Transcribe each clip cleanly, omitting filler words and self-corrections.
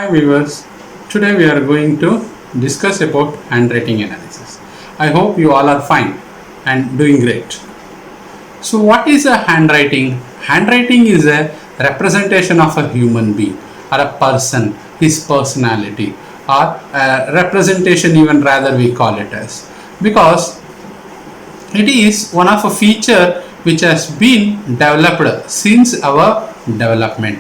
Hi viewers, today we are going to discuss about handwriting analysis. I hope you all are fine and doing great. So what is a handwriting? Handwriting is a representation of a human being or a person, his personality, or a representation, even rather we call it as, because it is one of a feature which has been developed since our development,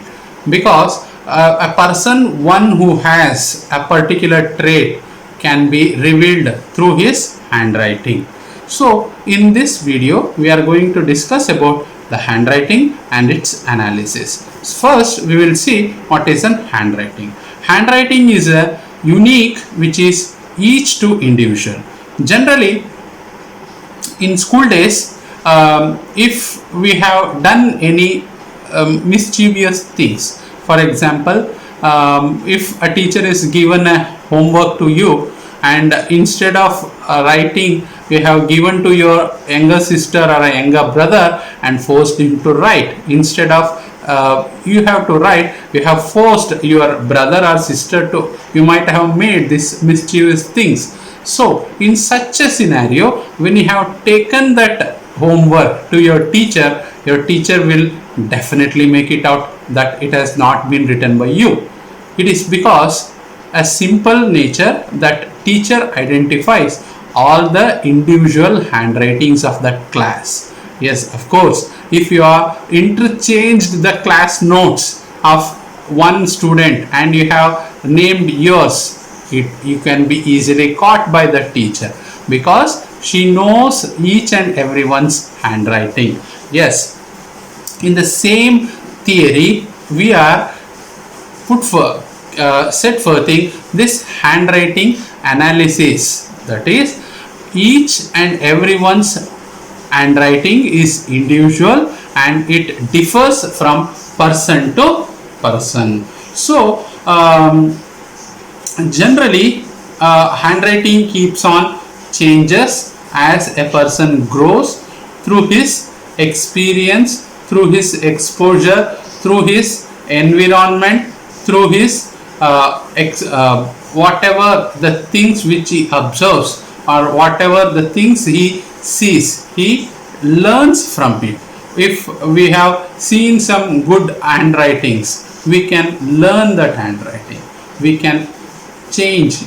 because a person, one who has a particular trait, can be revealed through his handwriting. So in this video we are going to discuss about the handwriting and its analysis. First we will see what is an handwriting. Handwriting is a unique which is each to individual. Generally in school days, if we have done any mischievous things, for example, if a teacher is given a homework to you and instead of writing, you have given to your younger sister or a younger brother and forced him to write. Instead of you have to write, you have forced your brother or sister to, you might have made these mischievous things. So in such a scenario, when you have taken that homework to your teacher will definitely make it out that it has not been written by you. It is because a simple nature that teacher identifies all the individual handwritings of that class. Yes, of course, if you are interchanged the class notes of one student and you have named yours, you can be easily caught by the teacher because she knows each and everyone's handwriting. Yes, in the same theory we are set forthing this handwriting analysis, that is each and everyone's handwriting is individual and it differs from person to person. So generally handwriting keeps on changes as a person grows through his experience, through his exposure, through his environment, through his whatever the things which he observes or whatever the things he sees, he learns from it. If we have seen some good handwritings, we can learn that handwriting, we can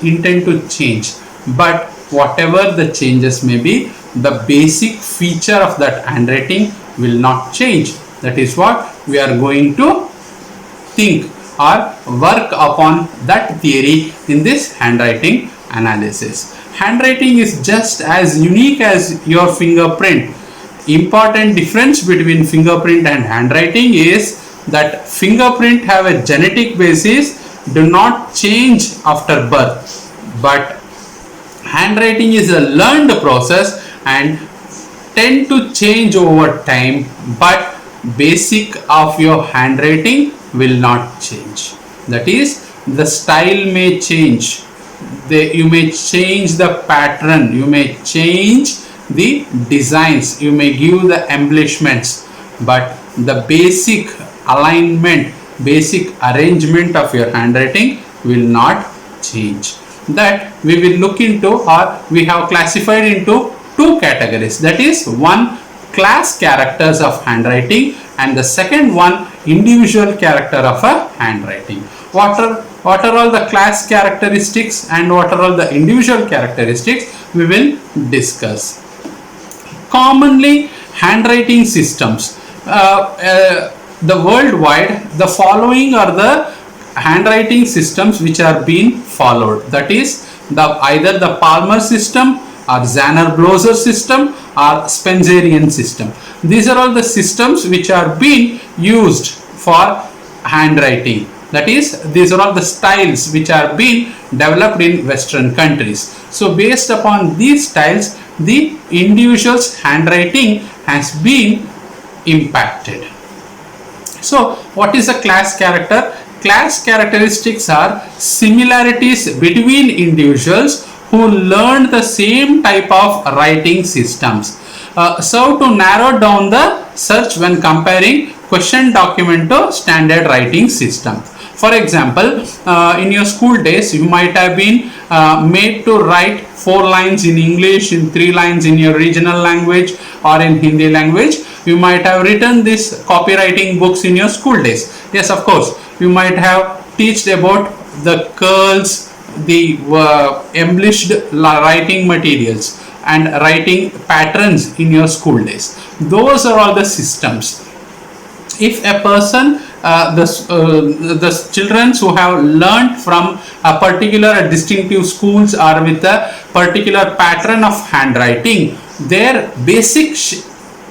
intend to change, but whatever the changes may be, the basic feature of that handwriting will not change. That is what we are going to think or work upon that theory in this handwriting analysis. Handwriting is just as unique as your fingerprint. Important difference between fingerprint and handwriting is that fingerprint have a genetic basis, do not change after birth, but handwriting is a learned process and tend to change over time, but basic of your handwriting will not change. That is, the style may change, you may change the pattern, you may change the designs, you may give the embellishments, but the basic alignment, basic arrangement of your handwriting will not change. That we will look into, or we have classified into two categories, that is one, class characters of handwriting, and the second one, individual character of a handwriting. What are all the class characteristics and what are all the individual characteristics we will discuss. Commonly handwriting systems, the worldwide, the following are the handwriting systems which are being followed, that is either the Palmer system or Zanner-Bloser system or Spencerian system. These are all the systems which are being used for handwriting, that is these are all the styles which are being developed in Western countries. So based upon these styles, the individual's handwriting has been impacted. So what is a class character? Class characteristics are similarities between individuals who learned the same type of writing systems, serve to narrow down the search when comparing question document to standard writing system. For example, in your school days, you might have been made to write 4 lines in English, in 3 lines in your regional language or in Hindi language. You might have written these copywriting books in your school days. Yes, of course, you might have taught about the curls, the embellished writing materials and writing patterns in your school days. Those are all the systems. If a person, the children who have learned from a particular distinctive schools or with a particular pattern of handwriting, their basic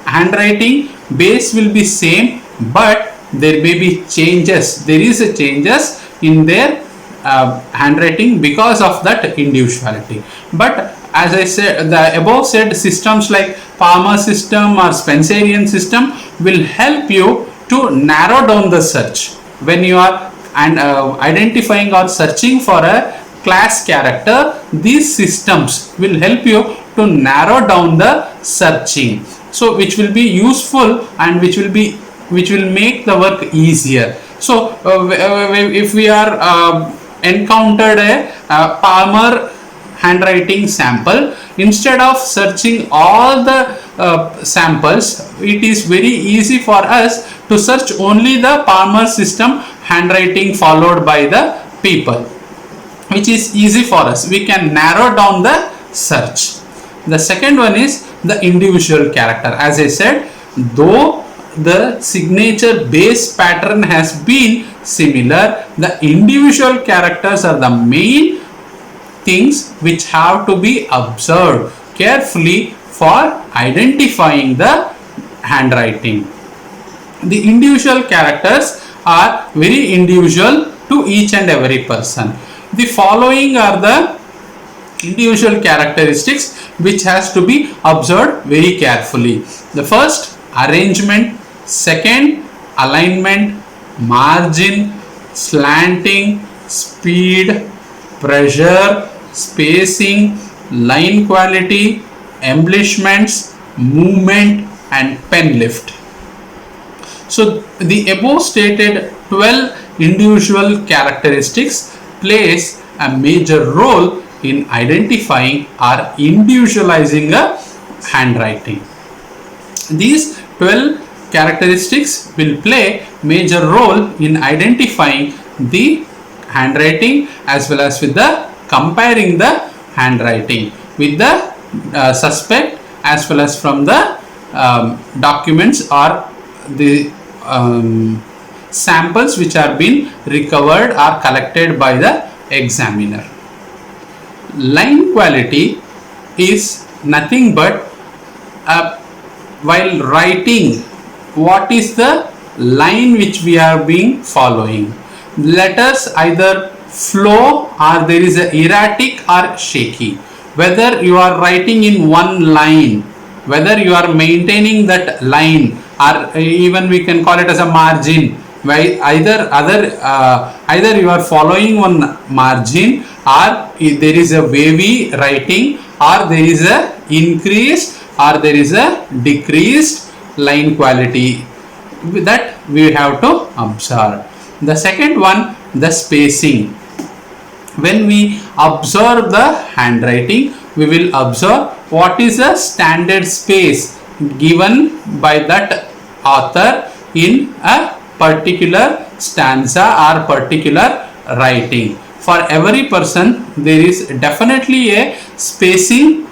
handwriting base will be same, but there may be changes. There is a changes in their handwriting because of that individuality. But as I said, the above said systems like Palmer system or Spencerian system will help you to narrow down the search when you are identifying or searching for a class character. These systems will help you to narrow down the searching, so which will be useful and which will make the work easier. So if we are encountered a Palmer handwriting sample, instead of searching all the samples, it is very easy for us to search only the Palmer system handwriting followed by the people, which is easy for us. We can narrow down the search. The second one is the individual character. As I said, though the signature base pattern has been similar, the individual characters are the main things which have to be observed carefully for identifying the handwriting. The individual characters are very individual to each and every person. The following are the individual characteristics which has to be observed very carefully. The first, arrangement. Second, alignment, margin, slanting, speed, pressure, spacing, line quality, embellishments, movement and pen lift. So the above stated 12 individual characteristics plays a major role in identifying or individualizing a handwriting. These 12 characteristics will play major role in identifying the handwriting as well as with the comparing the handwriting with the suspect as well as from the documents or the samples which are being recovered or collected by the examiner. Line quality is nothing but while writing, what is the line which we are being following. Letters either flow or there is a erratic or shaky. Whether you are writing in one line, whether you are maintaining that line, or even we can call it as a margin, why either you are following one margin or there is a wavy writing or there is a increased or there is a decreased line quality, that we have to observe. The second one, the spacing. When we observe the handwriting, we will observe what is the standard space given by that author in a particular stanza or particular writing. For every person, there is definitely a spacing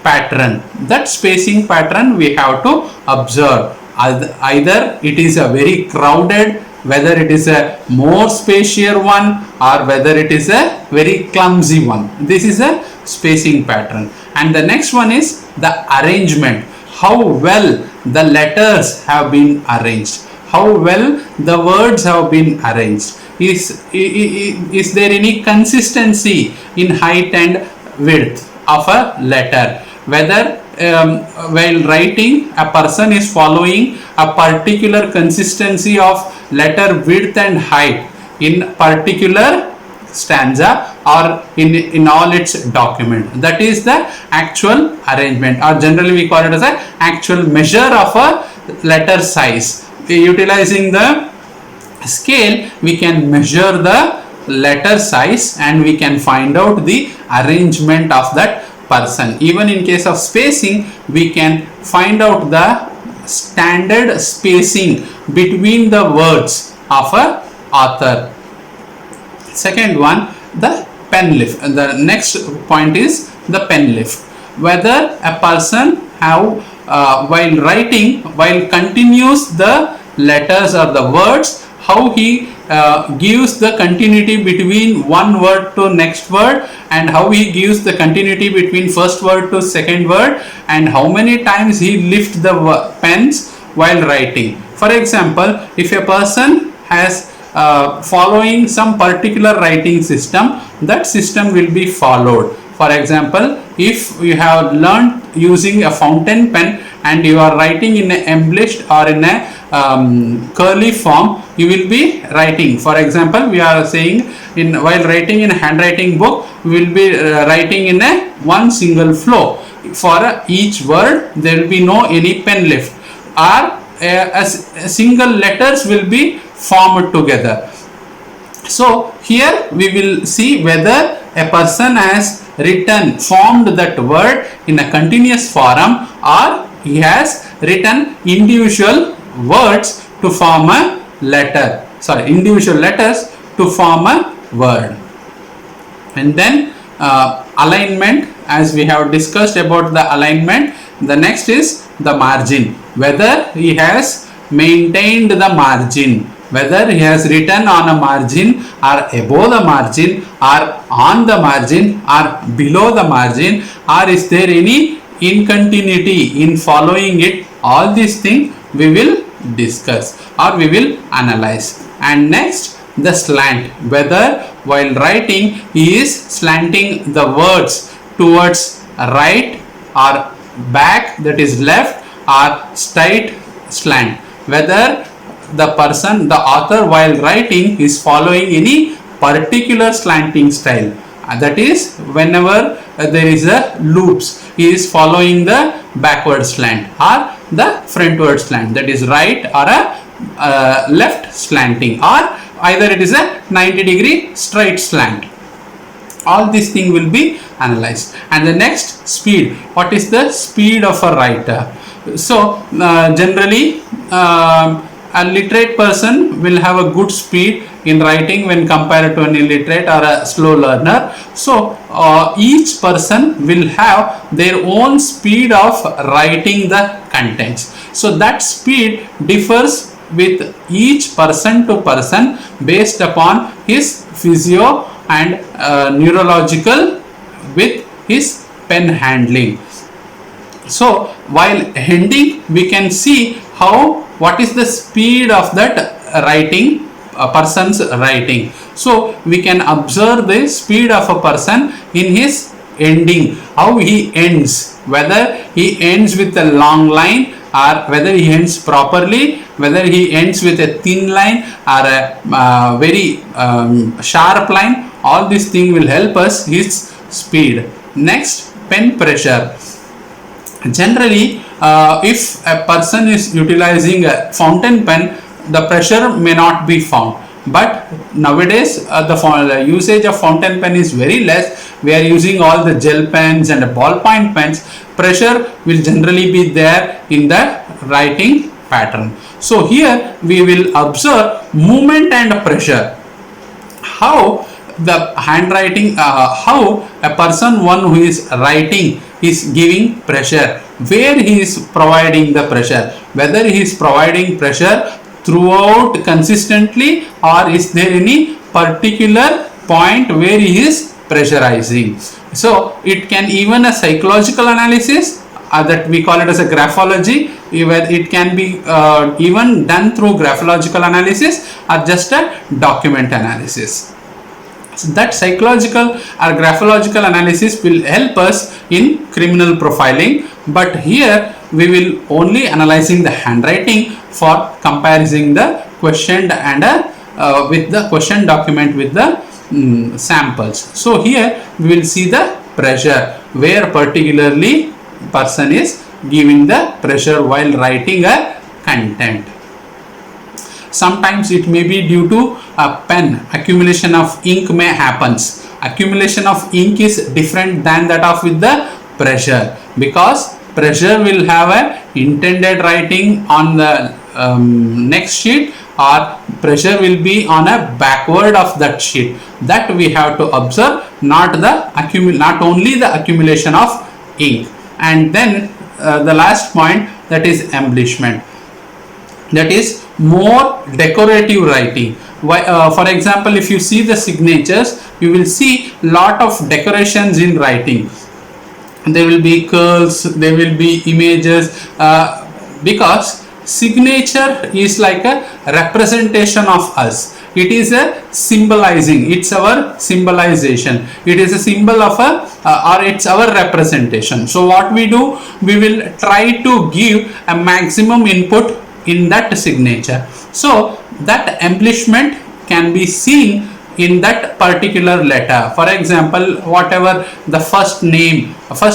pattern. That spacing pattern we have to observe. Either it is a very crowded, whether it is a more spacious one or whether it is a very clumsy one. This is a spacing pattern. And the next one is the arrangement. How well the letters have been arranged, how well the words have been arranged. Is there any consistency in height and width of a letter? Whether while writing a person is following a particular consistency of letter width and height in particular stanza or in all its document. That is the actual arrangement, or generally we call it as an actual measure of a letter size. Utilizing the scale, we can measure the letter size and we can find out the arrangement of that person. Even in case of spacing, we can find out the standard spacing between the words of a author. Second one, the pen lift. The next point is the pen lift. Whether a person have while writing, while continues the letters or the words, how he gives the continuity between one word to next word, and how he gives the continuity between first word to second word, and how many times he lifts the pens while writing. For example, if a person has following some particular writing system, that system will be followed. For example, if you have learned using a fountain pen and you are writing in an embellished or in a curly form, you will be writing. For example, we are saying while writing in a handwriting book, we will be writing in a one single flow. For each word, there will be no any pen lift, or a single letters will be formed together. So here we will see whether a person has formed that word in a continuous form, or he has written individual words to form a letter, individual letters to form a word. And then alignment, as we have discussed about the alignment, the next is the margin, whether he has maintained the margin, whether he has written on a margin or above the margin or on the margin or below the margin, or is there any incontinuity in following it. All these things we will discuss or we will analyze. And next, the slant, whether while writing he is slanting the words towards right or back, that is left, or straight slant, whether the person, the author, while writing is following any particular slanting style, that is whenever there is a loops, he is following the backward slant or the frontward slant, that is right or a left slanting, or either it is a 90-degree straight slant. All these things will be analyzed. And the next, speed. What is the speed of a writer? So generally a literate person will have a good speed in writing when compared to an illiterate or a slow learner. So each person will have their own speed of writing the contents. So that speed differs with each person to person based upon his physio and neurological with his pen handling. So while handing, we can see what is the speed of that writing, a person's writing. So we can observe the speed of a person in his ending, how he ends, whether he ends with a long line or whether he ends properly, whether he ends with a thin line or a very sharp line. All these things will help us his speed. Next, pen pressure. Generally, if a person is utilizing a fountain pen, the pressure may not be found. But nowadays, the usage of fountain pen is very less. We are using all the gel pens and ballpoint pens. Pressure will generally be there in the writing pattern. So here we will observe movement and pressure. How the handwriting, how a person, one who is writing, is giving pressure, where he is providing the pressure, whether he is providing pressure throughout consistently, or is there any particular point where he is pressurizing. So it can even a psychological analysis, that we call it as a graphology. It can be even done through graphological analysis or just a document analysis. So that psychological or graphological analysis will help us in criminal profiling, but here we will only analyzing the handwriting for comparing the question and with the question document with the samples. So here we will see the pressure, where particularly person is giving the pressure while writing a content. sometimes it may be due to a pen, accumulation of ink may happens. Accumulation of ink is different than that of with the pressure, because pressure will have a intended writing on the next sheet, or pressure will be on a backward of that sheet. That we have to observe, not only the accumulation of ink. And then the last point, that is embellishment, that is more decorative writing. For example, if you see the signatures, you will see lot of decorations in writing. There will be curls, there will be images, because signature is like a representation of us. It is a symbolizing, it's our symbolization, it is a symbol of a or it's our representation. So what we do, we will try to give a maximum input in that signature, so that embellishment can be seen in that particular letter. For example, whatever the first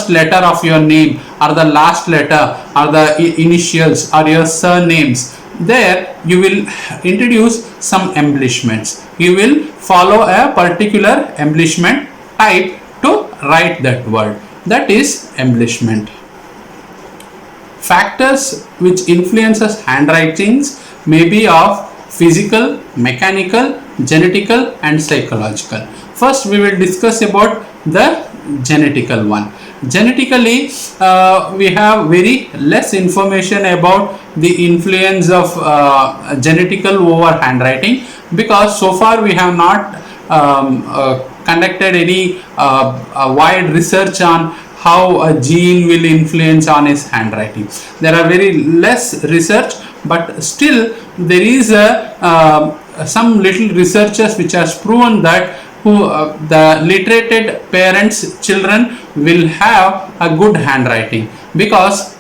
letter of your name, or the last letter, or the initials, or your surnames, there you will introduce some embellishments. You will follow a particular embellishment type to write that word. That is embellishment. Factors which influences handwritings may be of physical, mechanical, genetical and psychological. First we will discuss about the genetical one. Genetically, we have very less information about the influence of genetical over handwriting, because so far we have not conducted any wide research on how a gene will influence on his handwriting. There are very less research, but still there is some little researchers which has proven that the literated parents' children will have a good handwriting, because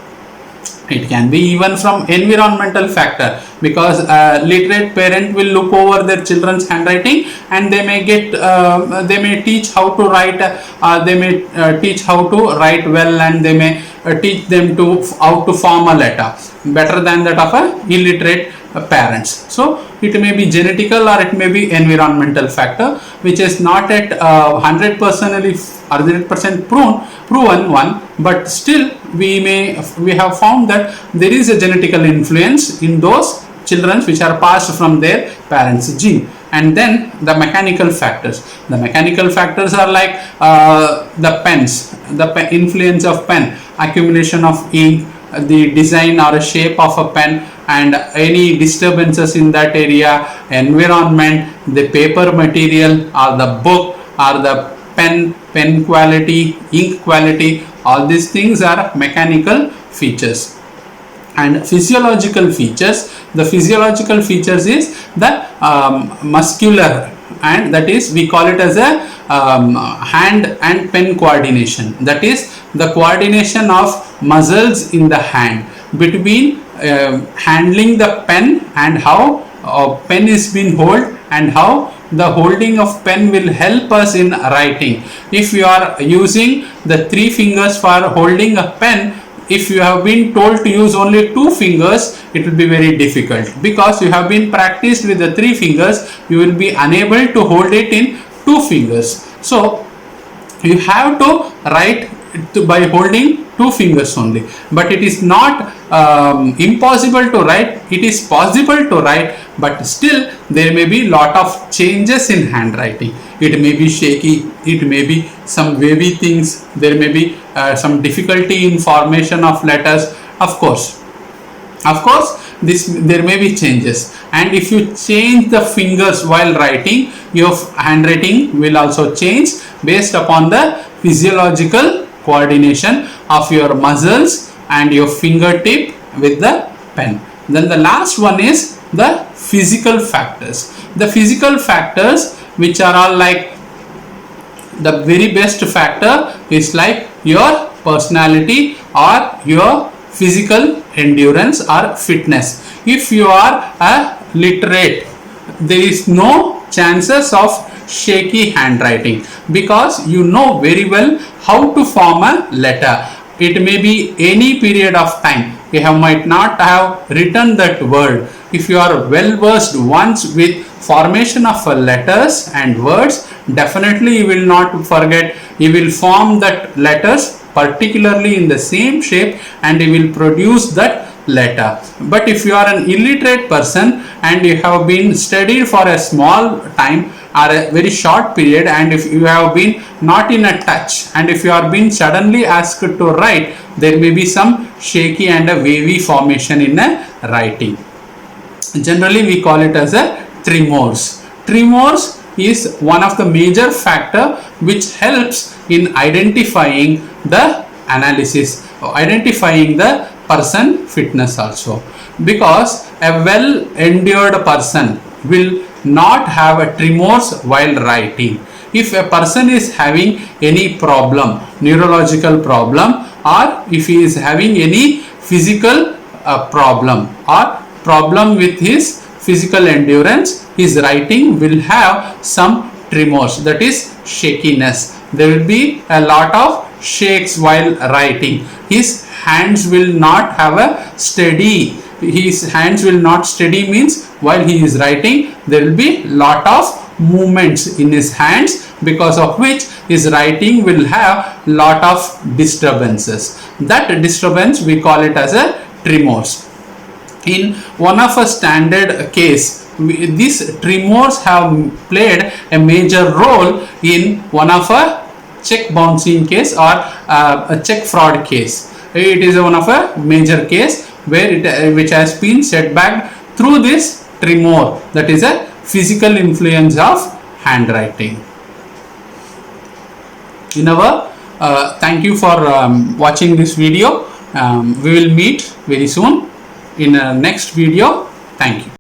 it can be even from environmental factor, because a literate parent will look over their children's handwriting and they may teach how to write, they may teach how to write well, and they may teach them to how to form a letter better than that of a illiterate parents. So it may be genetical or it may be environmental factor, which is not at 100% proven one, but still we have found that there is a genetical influence in those children which are passed from their parents' gene. And then the mechanical factors. The mechanical factors are like the pens, the influence of pen, accumulation of ink, the design or shape of a pen, and any disturbances in that area, environment, the paper material or the book or the pen quality, ink quality, all these things are mechanical features. And physiological features, the physiological features is the muscular, and that is we call it as a hand and pen coordination. That is the coordination of muscles in the hand between handling the pen and how pen is being held, and how the holding of pen will help us in writing. If you are using the 3 fingers for holding a pen, if you have been told to use only 2 fingers, it will be very difficult, because you have been practiced with the 3 fingers, you will be unable to hold it in 2 fingers. So you have to write by holding 2 fingers only, but it is not impossible to write. It is possible to write, but still there may be lot of changes in handwriting. It may be shaky, it may be some wavy things, there may be some difficulty in formation of letters. Of course there may be changes, and if you change the fingers while writing, your handwriting will also change based upon the physiological coordination of your muscles and your fingertip with the pen. Then the last one is the physical factors. The physical factors, which are all like, the very best factor is like your personality or your physical endurance or fitness. If you are a literate, there is no chances of shaky handwriting, because you know very well how to form a letter. It may be any period of time. you might not have written that word. If you are well versed once with formation of letters and words, definitely you will not forget. You will form that letters particularly in the same shape and you will produce that letter. But if you are an illiterate person and you have been studied for a small time or a very short period, and if you have been not in a touch, and if you are being suddenly asked to write, there may be some shaky and a wavy formation in a writing. Generally we call it as a tremors. Tremors is one of the major factor which helps in identifying the analysis, identifying the person fitness also, because a well endured person will not have a tremors while writing. If a person is having any problem, neurological problem, or if he is having any physical problem or problem with his physical endurance, his writing will have some tremors, that is shakiness. There will be a lot of shakes while writing. His hands will not have a steady, his hands will not steady means while he is writing there will be lot of movements in his hands, because of which his writing will have lot of disturbances. That disturbance we call it as a tremors. In one of a standard case, these tremors have played a major role in one of a check bouncing case or a check fraud case. It is one of a major case where it which has been set back through this tremor, that is a physical influence of handwriting. In our thank you for watching this video. We will meet very soon in a next video. Thank you.